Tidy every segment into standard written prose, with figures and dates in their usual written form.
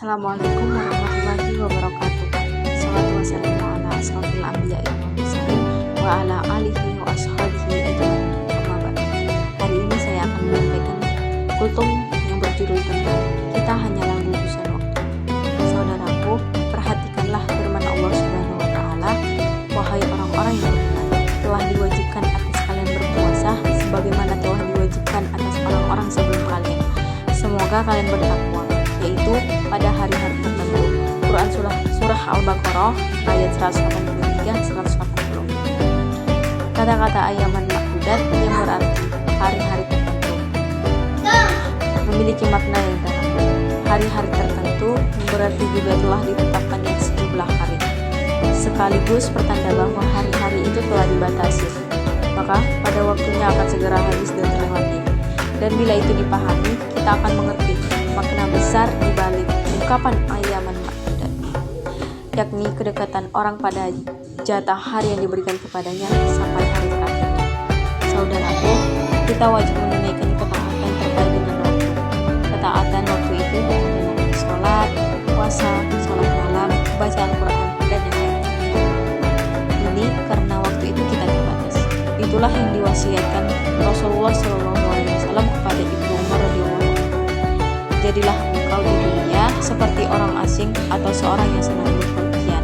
Assalamualaikum warahmatullahi wabarakatuh. Salatu wassalamu ala asrofil anbiya'i wal mursalin wa ala alihi wa ashabihi ajmain. Amma ba'd. Hari ini saya akan menyampaikan kultum yang berjudul tentang kita hanyalah gugusan waktu. Saudaraku, perhatikanlah firman Allah Subhanahu wa taala, wahai orang-orang yang beriman, telah diwajibkan atas kalian berpuasa sebagaimana telah diwajibkan atas orang-orang sebelum kalian. Semoga kalian bertakwa, yaitu pada hari-hari tertentu. Quran Surah Al-Baqarah ayat 183-180. Kata-kata ayaman ma'dudat yang berarti hari-hari tertentu memiliki makna yang dalam. Hari-hari tertentu berarti juga telah ditetapkannya sejumlah hari, sekaligus pertanda bahwa hari-hari itu telah dibatasi, maka pada waktunya akan segera habis dan terlewati. Dan bila itu dipahami, kita akan mengerti makna besar di balik ungkapan ayaman ma'dudat, yakni kedekatan orang pada jatah hari yang diberikan kepadanya sampai hari terakhirnya. Saudaraku, kita wajib menunaikan ketaatan terkait dengan waktu. Ketaatan waktu itu adalah sholat, puasa, sholat malam, baca Al-Quran, dan yang lainnya. Ini karena waktu itu kita terbatas. Itulah yang diwasiatkan Rasulullah SAW kepada Ibnu Umar radhiyallahu anhu. Jadilah engkau di dunia seperti orang asing atau seorang yang senang berpergian.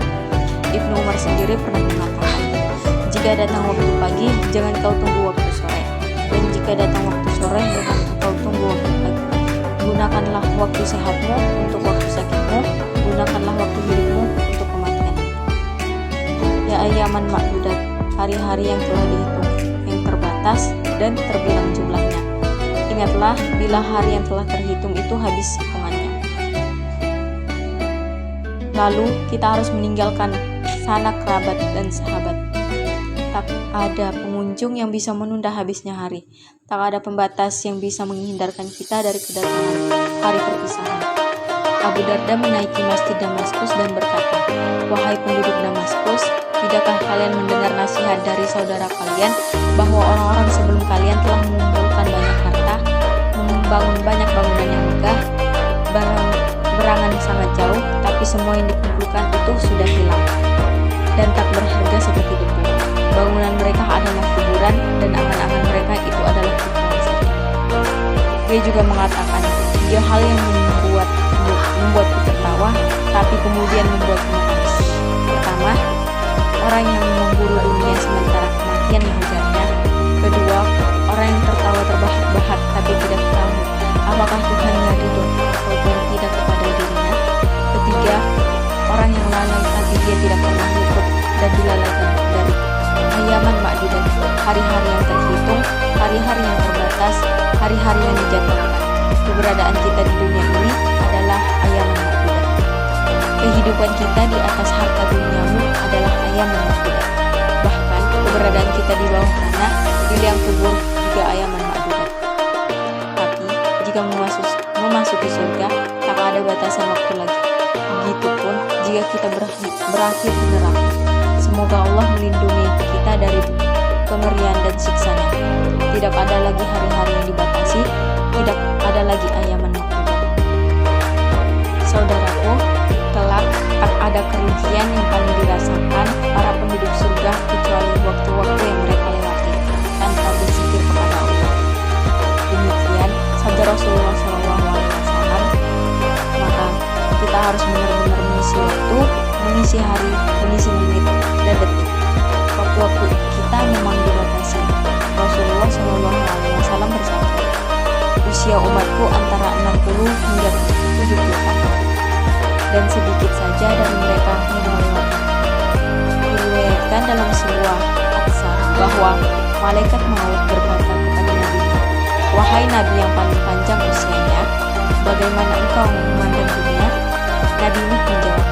Ibnu Umar sendiri pernah mengatakan, jika datang waktu pagi, jangan kau tunggu waktu sore, dan jika datang waktu sore, jangan kau tunggu waktu pagi. Gunakanlah waktu sehatmu untuk waktu sakitmu, gunakanlah waktu hidupmu untuk kematian. Ya ayaman ma'dudat, hari-hari yang telah dihitung, yang terbatas dan terbilang jumlahnya. Ingatlah bila hari yang telah terhitung itu habis hitungannya. Lalu kita harus meninggalkan sanak kerabat dan sahabat. Tak ada pengunjung yang bisa menunda habisnya hari. Tak ada pembatas yang bisa menghindarkan kita dari kedatangan hari perpisahan. Abu Darda menaiki masjid Damaskus dan berkata, wahai penduduk Damaskus, tidakkah kalian mendengar nasihat dari saudara kalian bahwa orang-orang sebelum kalian telah mengumpulkan banyak harta, membangun banyak bangunan yang megah, berangan sangat jauh, tapi semua yang dikumpulkan itu sudah hilang dan tak berharga seperti debu. Bangunan mereka adalah kuburan dan angan-angan mereka itu adalah kuburan saja. Dia juga mengatakan, dia hal yang membuatku tertawa, tapi kemudian membuatku menangis. Pertama, orang yang memburu dunia sementara kematian mengejarnya. Kedua, orang yang tertawa terbahak-bahak tapi tidak tahu apakah Tuhannya ridho ataupun tidak kepada dirinya. Ketiga, orang yang lalai tapi dia tidak pernah luput dan dilalaikan dari ayaman ma'dudat, hari-hari yang terhitung, hari-hari yang terbatas, hari-hari yang dijadwalkan. Keberadaan kita di dunia ini adalah ayaman ma'dudat. Kehidupan kita di atas harta duniamu adalah ayaman ma'dudat. Bahkan keberadaan kita di bawah tanah, di liang kubur juga ayaman ma'dudat. Tapi jika memasuki surga, tak ada batasan waktu lagi. Begitupun jika kita berakhir di neraka. Semoga Allah melindungi kita dari kengerian dan siksanya. Tidak ada lagi hari-hari yang dibatasi, tidak ada lagi ayaman ma'dudat. Saudaraku, kelak tak ada kerugian yang paling dirasakan para penduduk surga kecuali waktu-waktu yang mereka lewati tanpa berzikir kepada Allah. Demikian sabda Rasulullah SAW. Maka kita harus benar-benar mengisi waktu, mengisi hari, mengisi menit dan detik. Waktu-waktu kita memang dibatasi. Rasulullah SAW bersabda, usia umatku antara 60 hingga 70 tahun, dan sedikit saja dari mereka yang melewati. Diriwayatkan dalam sebuah atsar bahwa malaikat maut berkata kepada Nabi, wahai Nabi yang paling panjang usianya, bagaimana engkau memandang dunia? Nabi Nuh menjawab,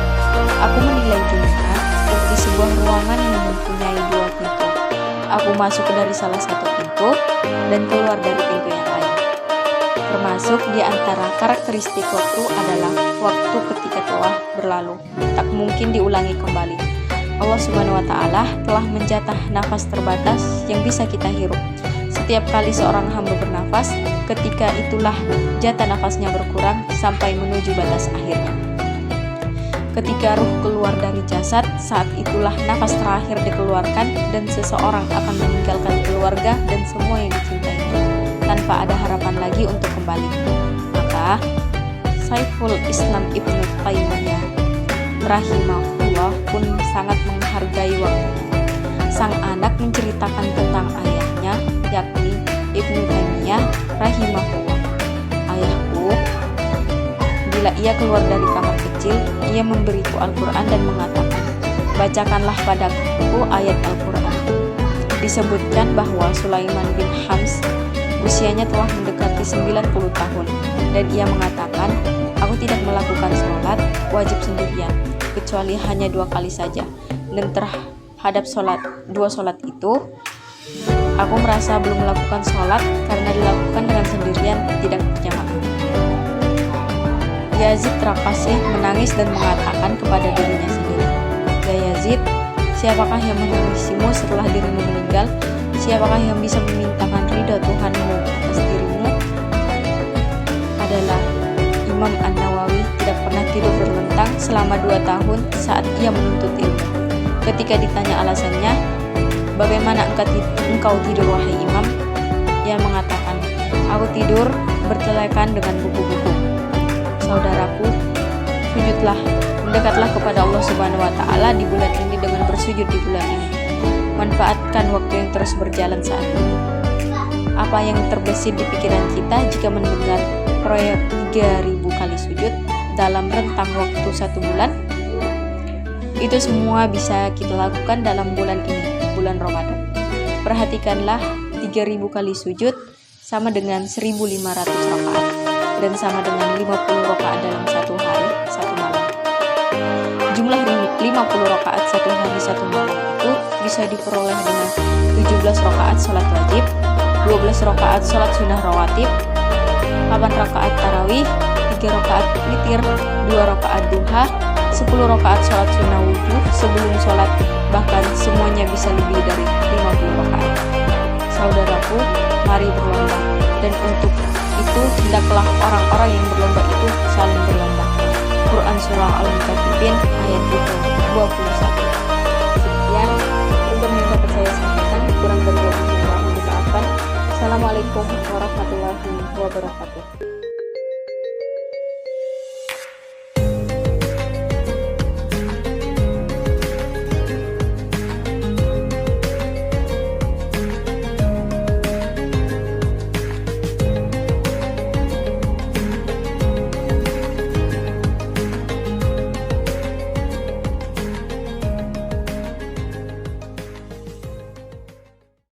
aku menilai dunia seperti sebuah ruangan yang mempunyai dua pintu. Aku masuk dari salah satu pintu dan keluar dari pintu yang lain. Termasuk di antara karakteristik waktu adalah waktu ketika telah berlalu, tak mungkin diulangi kembali. Allah Subhanahu wa taala telah menjatah nafas terbatas yang bisa kita hirup. Setiap kali seorang hamba bernafas, ketika itulah jatah nafasnya berkurang sampai menuju batas akhirnya. Ketika ruh keluar dari jasad, saat itulah nafas terakhir dikeluarkan dan seseorang akan meninggalkan keluarga dan semua yang dicintainya, tanpa ada harapan lagi untuk kembali. Maka, Syekhul Islam Ibnu Taimiyah rahimahullah pun sangat menghargai waktunya. Sang anak menceritakan tentang ayahnya, yakni Ibnu Taimiyah rahimahullah. Ayahku, bila ia keluar dari kamar kecil, ia memberiku Al-Quran dan mengatakan, bacakanlah padaku ayat Al-Quran. Disebutkan bahwa Sulaiman bin Hams usianya telah mendekati 90 tahun, dan ia mengatakan, aku tidak melakukan sholat wajib sendirian, kecuali hanya 2 kali saja, dan terhadap dua sholat itu, aku merasa belum melakukan sholat karena dilakukan dengan sendirian, tidak berjamaah. Yazid Rakasih menangis dan mengatakan kepada dirinya sendiri, ya Yazid, siapakah yang menangisimu setelah dirimu meninggal? Siapakah yang bisa memintakan ridha Tuhanmu atas dirimu? Adalah Imam An-Nawawi tidak pernah tidur berlentang selama 2 tahun saat ia menuntut ilmu. Ketika ditanya alasannya, bagaimana engkau tidur wahai Imam? Ia mengatakan, aku tidur bertelekan dengan buku-buku. Saudaraku, sujudlah, mendekatlah kepada Allah Subhanahu wa Ta'ala di bulan ini dengan bersujud di bulan ini. Manfaatkan waktu yang terus berjalan saat ini. Apa yang terbesit di pikiran kita jika mendengar proyek 3000 kali sujud dalam rentang waktu 1 bulan? Itu semua bisa kita lakukan dalam bulan ini, bulan Ramadan. Perhatikanlah, 3000 kali sujud sama dengan 1500 rakaat. Dan sama dengan 50 rakaat dalam 1 hari, 1 malam. Jumlah 50 rakaat 1 hari, 1 malam itu bisa diperoleh dengan 17 rakaat sholat wajib, 12 rakaat sholat sunnah rawatib, 8 rakaat tarawih, 3 rakaat witir, 2 rakaat duha, 10 rakaat sholat sunnah wudhu sebelum sholat, bahkan semuanya bisa lebih dari 50 rakaat. Saudaraku, mari berlomba, dan untuk itu hendaklah orang-orang yang berlomba itu saling berlomba. Quran Surah Al-Mutaffifin ayat 21. Sekian untuk yang dapat saya sampaikan, kurang berkenan mohon dimaafkan. Assalamualaikum warahmatullahi wabarakatuh.